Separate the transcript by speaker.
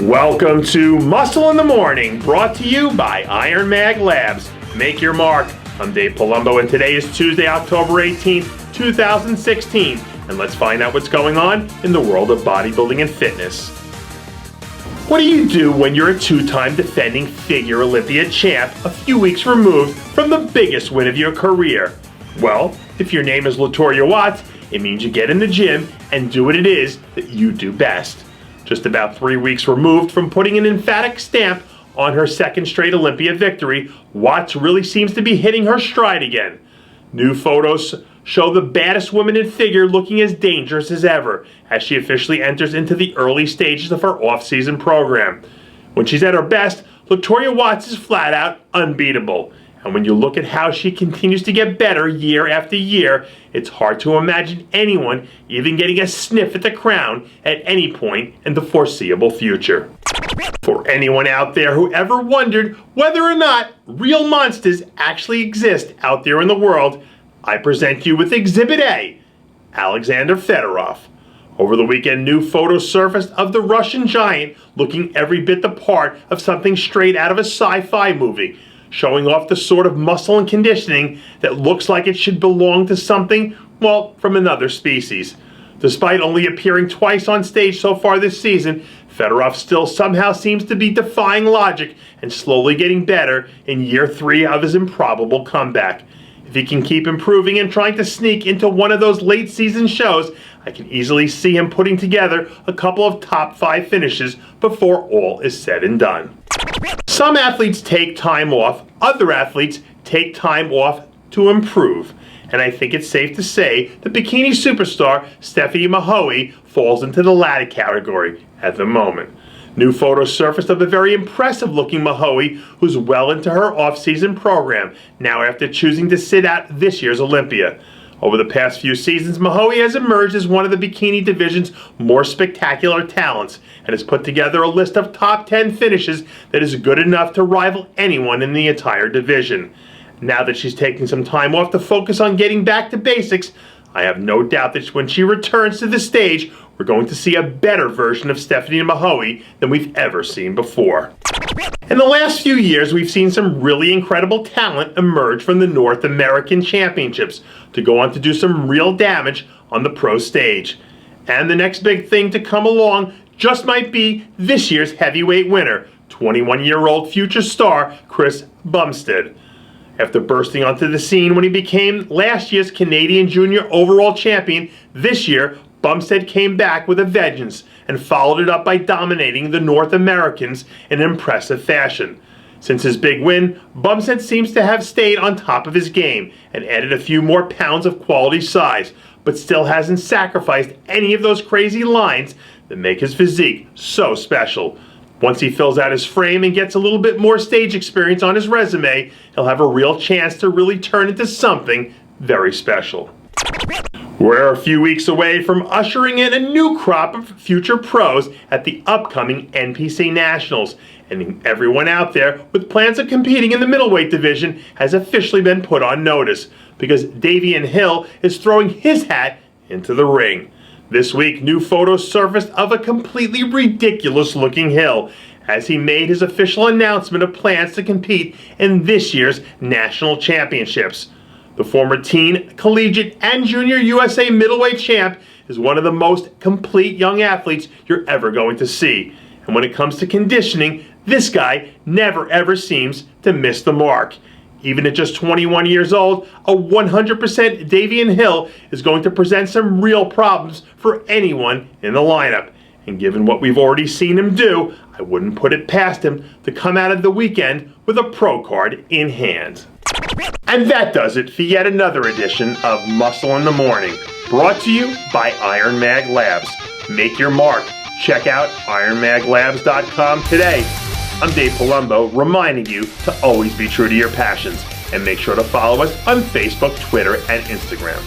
Speaker 1: Welcome to Muscle in the Morning, brought to you by Iron Mag Labs. Make your mark. I'm Dave Palumbo, and today is Tuesday, October 18th, 2016. And let's find out what's going on in the world of bodybuilding and fitness. What do you do when you're a two-time defending figure Olympia champ a few weeks removed from the biggest win of your career? Well, if your name is Latorya, it means you get in the gym and do what it is that you do best. Just about 3 weeks removed from putting an emphatic stamp on her second straight Olympia victory, Watts really seems to be hitting her stride again. New photos show the baddest woman in figure looking as dangerous as ever as she officially enters into the early stages of her off-season program. When she's at her best, Latorya Watts is flat out unbeatable. And when you look at how she continues to get better year after year, it's hard to imagine anyone even getting a sniff at the crown at any point in the foreseeable future. For anyone out there who ever wondered whether or not real monsters actually exist out there in the world, I present you with Exhibit A, Alexander Federov. Over the weekend, new photos surfaced of the Russian giant looking every bit the part of something straight out of a sci-fi movie, showing off the sort of muscle and conditioning that looks like it should belong to something, well, from another species. Despite only appearing twice on stage so far this season, Federov still somehow seems to be defying logic and slowly getting better in year 3 of his improbable comeback. If he can keep improving and trying to sneak into one of those late season shows, I can easily see him putting together a couple of top 5 finishes before all is said and done. Some athletes take time off, other athletes take time off to improve. And I think it's safe to say that bikini superstar Stephanie Mahoe falls into the latter category at the moment. New photos surfaced of a very impressive looking Mahoe who's well into her off-season program now after choosing to sit out this year's Olympia. Over the past few seasons, Mahoe has emerged as one of the bikini division's more spectacular talents and has put together a list of top 10 finishes that is good enough to rival anyone in the entire division. Now that she's taking some time off to focus on getting back to basics, I have no doubt that when she returns to the stage, we're going to see a better version of Stephanie Mahoe than we've ever seen before. In the last few years, we've seen some really incredible talent emerge from the North American Championships to go on to do some real damage on the pro stage. And the next big thing to come along just might be this year's heavyweight winner, 21-year-old future star Chris Bumstead. After bursting onto the scene when he became last year's Canadian Junior overall champion, this year Bumstead came back with a vengeance and followed it up by dominating the North Americans in impressive fashion. Since his big win, Bumstead seems to have stayed on top of his game and added a few more pounds of quality size, but still hasn't sacrificed any of those crazy lines that make his physique so special. Once he fills out his frame and gets a little bit more stage experience on his resume, he'll have a real chance to really turn into something very special. We're a few weeks away from ushering in a new crop of future pros at the upcoming NPC Nationals, and everyone out there with plans of competing in the middleweight division has officially been put on notice, because Daveon is throwing his hat into the ring. This week, new photos surfaced of a completely ridiculous-looking Hill as he made his official announcement of plans to compete in this year's national championships. The former teen, collegiate, and junior USA middleweight champ is one of the most complete young athletes you're ever going to see. And when it comes to conditioning, this guy never ever seems to miss the mark. Even at just 21 years old, a 100% Daveon is going to present some real problems for anyone in the lineup. And given what we've already seen him do, I wouldn't put it past him to come out of the weekend with a pro card in hand. And that does it for yet another edition of Muscle in the Morning, brought to you by Iron Mag Labs. Make your mark. Check out ironmaglabs.com today. I'm Dave Palumbo, reminding you to always be true to your passions, and make sure to follow us on Facebook, Twitter, and Instagram.